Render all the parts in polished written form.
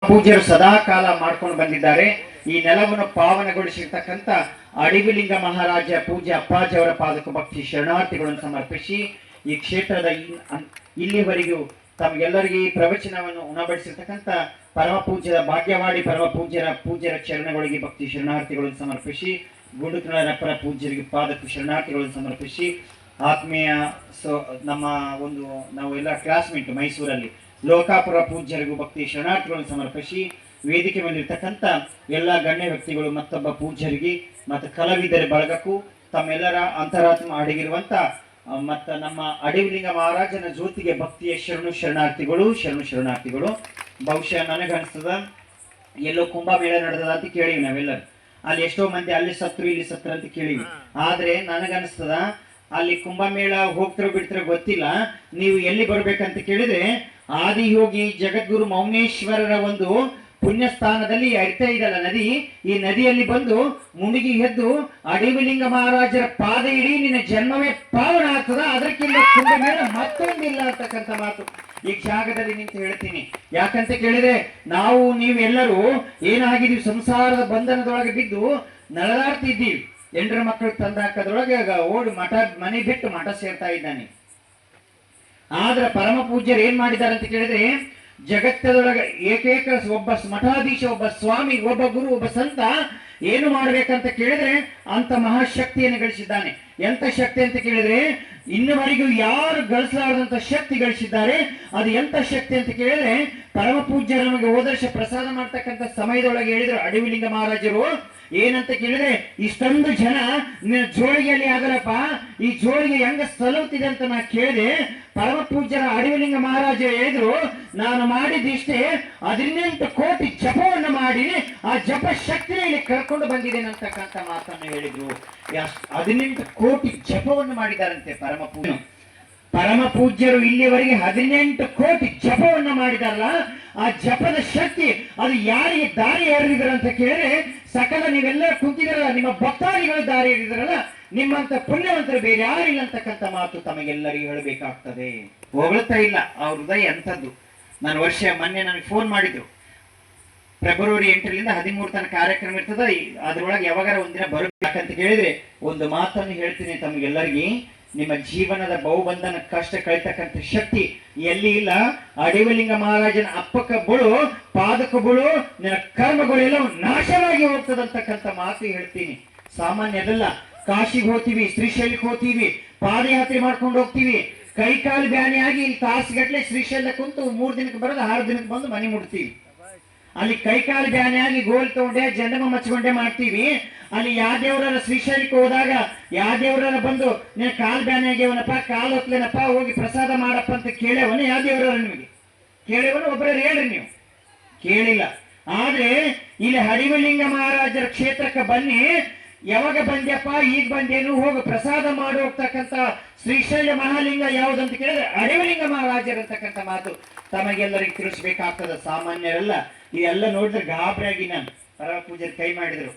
ಪೂಜ್ಯರು ಸದಾ ಕಾಲ ಮಾಡ್ಕೊಂಡು ಬಂದಿದ್ದಾರೆ. ಈ ನೆಲವನ್ನು ಪಾವನಗೊಳಿಸಿರ್ತಕ್ಕಂಥ ಅಡವಿಲಿಂಗ ಮಹಾರಾಜ ಪೂಜ್ಯ ಅಪ್ಪಾಜಿ ಅವರ ಪಾದಕ ಭಕ್ತಿ ಶರಣಾರ್ಥಿಗಳನ್ನು ಸಮರ್ಪಿಸಿ ಈ ಕ್ಷೇತ್ರದ ಇಲ್ಲಿವರೆಗೂ ತಮಗೆಲ್ಲರಿಗೂ ಈ ಪ್ರವಚನವನ್ನು ಉಣಬಡಿಸಿರ್ತಕ್ಕಂಥ ಪರಮ ಪೂಜ್ಯರ ಭಾಗ್ಯವಾಡಿ ಪರಮ ಪೂಜ್ಯರ ಚರಣಗಳಿಗೆ ಭಕ್ತಿ ಶರಣಾರ್ಥಿಗಳನ್ನು ಸಮರ್ಪಿಸಿ ಗುಂಡುಕನರಪ್ಪರ ಪೂಜ್ಯರಿಗೆ ಪಾದಕ ಶರಣಾರ್ಥಿಗಳನ್ನು ಸಮರ್ಪಿಸಿ ಆತ್ಮೀಯ ನಮ್ಮ ಒಂದು ನಾವು ಎಲ್ಲ ಕ್ಲಾಸ್ಮೇಟ್ ಮೈಸೂರಲ್ಲಿ ಲೋಕಾಪುರ ಪೂಜ್ಯರಿಗೂ ಭಕ್ತಿ ಶರಣಾರ್ಥಿಗಳನ್ನು ಸಮರ್ಪಿಸಿ ವೇದಿಕೆ ಮೇಲಿರ್ತಕ್ಕಂಥ ಎಲ್ಲ ಗಣ್ಯ ವ್ಯಕ್ತಿಗಳು ಮತ್ತೊಬ್ಬ ಪೂಜ್ಯರಿಗೆ ಮತ್ತು ಕಲಾವಿದರ ಬಳಗಕ್ಕೂ ತಮ್ಮೆಲ್ಲರ ಅಂತರಾತ್ಮ ಅಡಗಿರುವಂತ ಮತ್ತು ನಮ್ಮ ಅಡವಿಲಿಂಗ ಮಹಾರಾಜನ ಜ್ಯೋತಿಗೆ ಭಕ್ತಿಯ ಶರಣಾರ್ಥಿಗಳು ಬಹುಶಃ ನನಗನ್ಸ್ತದ ಎಲ್ಲೋ ಕುಂಭಮೇಳ ನಡೆದದ ಅಂತ ಕೇಳಿವಿ ನಾವೆಲ್ಲರೂ. ಅಲ್ಲಿ ಎಷ್ಟೋ ಮಂದಿ ಅಲ್ಲಿ ಸತ್ರು ಇಲ್ಲಿ ಸತ್ರು ಅಂತ ಕೇಳಿವಿ. ಆದ್ರೆ ನನಗನ್ಸ್ತದ ಅಲ್ಲಿ ಕುಂಭಮೇಳ ಹೋಗ್ತಿರೋ ಬಿಡ್ತಿರೋ ಗೊತ್ತಿಲ್ಲ. ನೀವು ಎಲ್ಲಿ ಬರ್ಬೇಕಂತ ಕೇಳಿದ್ರೆ ಆದಿಯೋಗಿ ಜಗದ್ಗುರು ಮೌನೇಶ್ವರರ ಒಂದು ಪುಣ್ಯ ಸ್ಥಾನದಲ್ಲಿ ಹರಿತಾ ಇದಲ್ಲ ನದಿ, ಈ ನದಿಯಲ್ಲಿ ಬಂದು ಮುಳುಗಿ ಎದ್ದು ಅಡವಿಲಿಂಗ ಮಹಾರಾಜರ ಪಾದ ಇಡೀ ನಿನ್ನ ಜನ್ಮವೇ ಪಾವನ ಆಗ್ತದ, ಅದಕ್ಕಿಂತ ಕುಂಭಮೇಳ ಮತ್ತೊಂದಿಲ್ಲ ಅಂತಕ್ಕಂಥ ಮಾತು ಈ ಜಾಗದಲ್ಲಿ ನಿಂತು ಹೇಳ್ತೀನಿ. ಯಾಕಂತ ಕೇಳಿದ್ರೆ ನಾವು ನೀವೆಲ್ಲರೂ ಏನಾಗಿದ್ದೀವಿ, ಸಂಸಾರದ ಬಂಧನದೊಳಗೆ ಬಿದ್ದು ನಳದಾಡ್ತಿದ್ದೀವಿ. ಎಂಡ್ರ ಮಕ್ಕಳು ತಂದಾಕದ್ರೊಳಗೆ ಓಡಿ ಮನೆ ಬಿಟ್ಟು ಮಠ ಸೇರ್ತಾ ಇದ್ದಾನೆ. ಆದ್ರೆ ಪರಮ ಪೂಜ್ಯರು ಏನ್ ಮಾಡಿದ್ದಾರೆ ಅಂತ ಕೇಳಿದ್ರೆ ಜಗತ್ತದೊಳಗೆ ಏಕೈಕ ಒಬ್ಬ ಮಠಾಧೀಶ, ಒಬ್ಬ ಸ್ವಾಮಿ, ಒಬ್ಬ ಗುರು, ಒಬ್ಬ ಸಂತ ಏನು ಮಾಡ್ಬೇಕಂತ ಕೇಳಿದ್ರೆ ಅಂತ ಮಹಾಶಕ್ತಿಯನ್ನು ಗಳಿಸಿದ್ದಾನೆ. ಎಂತ ಶಕ್ತಿ ಅಂತ ಕೇಳಿದ್ರೆ ಇನ್ನುವರೆಗೂ ಯಾರು ಗಳಿಸಲಾರದಂತ ಶಕ್ತಿ ಗಳಿಸಿದ್ದಾರೆ. ಅದು ಎಂತ ಶಕ್ತಿ ಅಂತ ಕೇಳಿದ್ರೆ ಪರಮ ಪೂಜ್ಯರು ನಮಗೆ ಹೋದರ್ಶ ಪ್ರಸಾದ ಮಾಡ್ತಕ್ಕಂಥ ಸಮಯದೊಳಗೆ ಹೇಳಿದ್ರು ಅಡವಿಲಿಂಗ ಮಹಾರಾಜರು ಏನಂತ ಕೇಳಿದ್ರೆ, ಇಷ್ಟೊಂದು ಜನ ನಿನ್ನ ಜೋಳಿಗೆಯಲ್ಲಿ ಆಗಲ್ಲಪ್ಪ, ಈ ಜೋಳಿಗೆ ಹೆಂಗ ಸಲುತ್ತಿದೆ ಅಂತ ನಾ ಕೇಳಿದೆ. ಪರಮ ಪೂಜ್ಯರ ಅಡವಿಲಿಂಗ ಮಹಾರಾಜರು ಹೇಳಿದ್ರು, ನಾನು ಮಾಡಿದಿಷ್ಟೇ 18 ಕೋಟಿ ಜಪವನ್ನು ಮಾಡಿ ಆ ಜಪ ಶಕ್ತಿನ ಇಲ್ಲಿ ಕರ್ಕೊಂಡು ಬಂದಿದ್ದೇನೆ ಅಂತಕ್ಕಂಥ ಮಾತನ್ನು ಹೇಳಿದ್ರು. 18 ಕೋಟಿ ಜಪವನ್ನು ಮಾಡಿದಾರಂತೆ ಪರಮ ಪೂಜ್ಯರು ಇಲ್ಲಿವರೆಗೆ 18 ಕೋಟಿ ಜಪವನ್ನು ಮಾಡಿದಾರಲ್ಲ, ಆ ಜಪದ ಶಕ್ತಿ ಅದು ಯಾರಿಗೆ ದಾರಿ ಎರೆದಿದ್ದಾರೆ ಅಂತ ಕೇಳಿದ್ರೆ ಸಕಲ ನೀವೆಲ್ಲ ಕುಂತಿದಾರಲ್ಲ, ನಿಮ್ಮ ಭಕ್ತಾದಿಗಳು ದಾರಿ ಎರೆದಿದಾರಲ್ಲ, ನಿಮ್ಮಂತ ಪುಣ್ಯವಂತರು ಬೇರೆ ಯಾರಿಲ್ಲ ಅಂತಕ್ಕಂಥ ಮಾತು ತಮಗೆಲ್ಲರಿಗೂ ಹೇಳಬೇಕಾಗ್ತದೆ. ಹೊಗಳ್ತಾ ಇಲ್ಲ, ಅವ್ರ ಹೃದಯ ಎಂಥದ್ದು. ನಾನು ಮೊನ್ನೆ ನನಗೆ ಫೋನ್ ಮಾಡಿದ್ರು, ಫೆಬ್ರವರಿ 8ರಿಂದ 13 ತನಕ ಕಾರ್ಯಕ್ರಮ ಇರ್ತದ, ಅದ್ರೊಳಗೆ ಯಾವಾಗಾರ ಒಂದಿನ ಬರಬೇಕಂತ ಕೇಳಿದ್ರೆ ಒಂದು ಮಾತನ್ನು ಹೇಳ್ತೀನಿ ತಮಗೆಲ್ಲರಿಗೆ, ನಿಮ್ಮ ಜೀವನದ ಬಹುಬಂಧನ ಕಷ್ಟ ಕಳಿತಕ್ಕಂಥ ಶಕ್ತಿ ಎಲ್ಲಿ ಇಲ್ಲ. ಅಡವಿಲಿಂಗ ಮಹಾರಾಜನ ಅಪ್ಪಕ ಬುಳು ಪಾದಕ ಬುಳು ನಿನ್ನ ಕರ್ಮಗಳೆಲ್ಲ ನಾಶವಾಗಿ ಹೋಗ್ತದಂತಕ್ಕಂಥ ಮಾತು ಹೇಳ್ತೀನಿ. ಸಾಮಾನ್ಯದಲ್ಲ. ಕಾಶಿಗೆ ಹೋಗ್ತೀವಿ, ಶ್ರೀಶೈಲಕ್ಕೆ ಹೋಗ್ತೀವಿ, ಪಾದಯಾತ್ರೆ ಮಾಡ್ಕೊಂಡು ಹೋಗ್ತೀವಿ, ಕೈ ಕಾಲು ಬ್ಯಾನಿಯಾಗಿ ಇಲ್ಲಿ ತಾಸುಗಟ್ಲೆ ಶ್ರೀಶೈಲ ಕುಂತು 3 ದಿನಕ್ಕೆ ಬರೋದು 6 ದಿನಕ್ಕೆ ಬಂದು ಮನೆ ಮುಡ್ತೀವಿ. ಅಲ್ಲಿ ಕೈಕಾಲು ಬ್ಯಾನಿಯಾಗಿ ಗೋಲ್ ತಗೊಂಡೆ ಜಂಡಮ ಮಚ್ಕೊಂಡೆ ಮಾಡ್ತೀವಿ. ಅಲ್ಲಿ ಯಾವ ದೇವರ ಶ್ರೀಶೈಲಕ್ಕೆ ಹೋದಾಗ ಯಾವ ದೇವರ ಬಂದು ನೀನು ಕಾಲು ಬ್ಯಾನಿಯಾಗ್ಯವನಪ್ಪ, ಕಾಲು ಹೊತ್ಲೇನಪ್ಪ, ಹೋಗಿ ಪ್ರಸಾದ ಮಾಡಪ್ಪ ಅಂತ ಕೇಳವನ ಯಾವ ದೇವರ ನಿಮಗೆ ಕೇಳವನು ಒಬ್ಬರೇ ಹೇಳ್ರಿ, ನೀವು ಕೇಳಿಲ್ಲ. ಆದ್ರೆ ಇಲ್ಲಿ ಅಡವಿಲಿಂಗ ಮಹಾರಾಜರ ಕ್ಷೇತ್ರಕ್ಕೆ ಬನ್ನಿ, ಯಾವಾಗ ಬಂದ್ಯಪ್ಪ, ಈಗ ಬಂದೇನು, ಹೋಗಿ ಪ್ರಸಾದ ಮಾಡಿ ಹೋಗ್ತಕ್ಕಂಥ ಶ್ರೀಶೈಲ ಮಹಾಲಿಂಗ ಯಾವುದಂತ ಕೇಳಿದ್ರೆ ಅಡವಿಲಿಂಗ ಮಹಾರಾಜರಂತಕ್ಕಂಥ ಮಾತು ತಮಗೆಲ್ಲರಿಗೆ ತಿಳಿಸ್ಬೇಕಾಗ್ತದ. ಸಾಮಾನ್ಯರಲ್ಲ. ಇದೆಲ್ಲ ನೋಡಿದ್ರೆ ಗಾಬರಿಯಾಗಿ ನಾನು ಪರಮ ಪೂಜೆಗೆ ಕೈ ಮಾಡಿದ್ರು,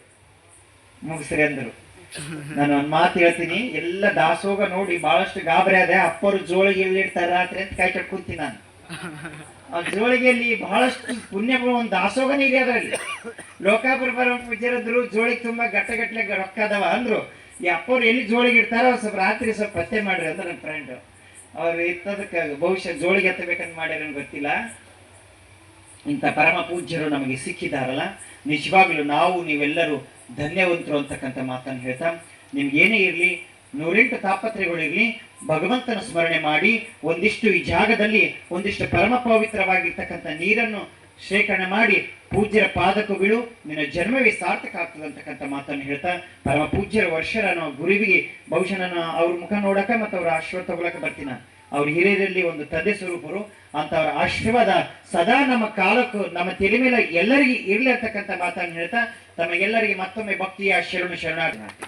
ಮುಗಿಸ್ರಿ ಅಂದರು. ನಾನು ಒಂದು ಮಾತು ಹೇಳ್ತೀನಿ, ಎಲ್ಲ ದಾಸೋಗ ನೋಡಿ ಬಹಳಷ್ಟು ಗಾಬರಿ ಆದೆ. ಅಪ್ಪರು ಜೋಳಿಗೆ ಎಲ್ಲಿಡ್ತಾರ ರಾತ್ರಿ ಅಂತ ಕೈ ಕಟ್ಕೊಂತೀನಿ ನಾನು. ಆ ಜೋಳಿಗೆಯಲ್ಲಿ ಬಹಳಷ್ಟು ಪುಣ್ಯಗಳು, ಒಂದು ದಾಸೋಗನೇ ಇದೆ ಅದರಲ್ಲಿ. ಲೋಕಾಪುರ ಪರಮ ಪೂಜ್ಯರಂದ್ರು ಜೋಳಿಗೆ ತುಂಬಾ ಗಟ್ಟಗಟ್ಲೆ ರೊಕ್ಕ ಅದಾವ ಅಂದ್ರು. ಈ ಅಪ್ಪವ್ರು ಎಲ್ಲಿ ಜೋಳಿಗೆ ಇಡ್ತಾರೋ ಸ್ವಲ್ಪ ರಾತ್ರಿ ಸ್ವಲ್ಪ ಪತ್ತೆ ಮಾಡ್ರಿ ಅಂದ್ರೆ ನನ್ನ ಫ್ರೆಂಡ್ ಅವ್ರು ಇರ್ತದಕ್ಕೆ ಬಹುಶಃ ಜೋಳಿಗೆ ಎತ್ತಬೇಕಂತ ಮಾಡ್ಯಾರ ಗೊತ್ತಿಲ್ಲ. ಇಂಥ ಪರಮ ಪೂಜ್ಯರು ನಮಗೆ ಸಿಕ್ಕಿದಾರಲ್ಲ, ನಿಜವಾಗ್ಲೂ ನಾವು ನೀವೆಲ್ಲರೂ ಧನ್ಯವಂತರು ಅಂತಕ್ಕಂಥ ಮಾತನ್ನು ಹೇಳ್ತಾ, ನಿಮ್ಗೇನೇ ಇರಲಿ, 108 ತಾಪತ್ರೆಗಳಿರಲಿ, ಭಗವಂತನ ಸ್ಮರಣೆ ಮಾಡಿ ಒಂದಿಷ್ಟು ಈ ಜಾಗದಲ್ಲಿ ಒಂದಿಷ್ಟು ಪರಮ ಪವಿತ್ರವಾಗಿರ್ತಕ್ಕಂಥ ನೀರನ್ನು ಶೇಖರಣೆ ಮಾಡಿ ಪೂಜ್ಯರ ಪಾದಕ್ಕೂ ಬೀಳು, ನಿನ್ನ ಜನ್ಮವೇ ಸಾರ್ಥಕ ಆಗ್ತದೆ ಅಂತಕ್ಕಂಥ ಮಾತನ್ನು ಹೇಳ್ತಾ, ಪರಮ ಪೂಜ್ಯರ ವರ್ಷರ ನಾವು ಗುರುವಿಗೆ ಬಹುಶಃ ನಾನು ಅವ್ರ ಮುಖ ನೋಡಕ ಮತ್ತು ಅವ್ರ ಆಶೀರ್ವಾದ ತಗೊಳಕ ಬರ್ತೀನ. ಅವ್ರ ಹಿರಿಯರಲ್ಲಿ ಒಂದು ತಂದೆ ಸ್ವರೂಪರು ಅಂತ ಅವರ ಆಶೀರ್ವಾದ ಸದಾ ನಮ್ಮ ಕಾಲಕ್ಕೂ ನಮ್ಮ ತಲೆ ಮೇಲೆ ಎಲ್ಲರಿಗೂ ಇರಲಿ ಅಂತಕ್ಕಂಥ ಮಾತನ್ನು ಹೇಳ್ತಾ ತಮಗೆಲ್ಲರಿಗೆ ಮತ್ತೊಮ್ಮೆ ಭಕ್ತಿಯ ಶರಣಾರ್ಥಿ.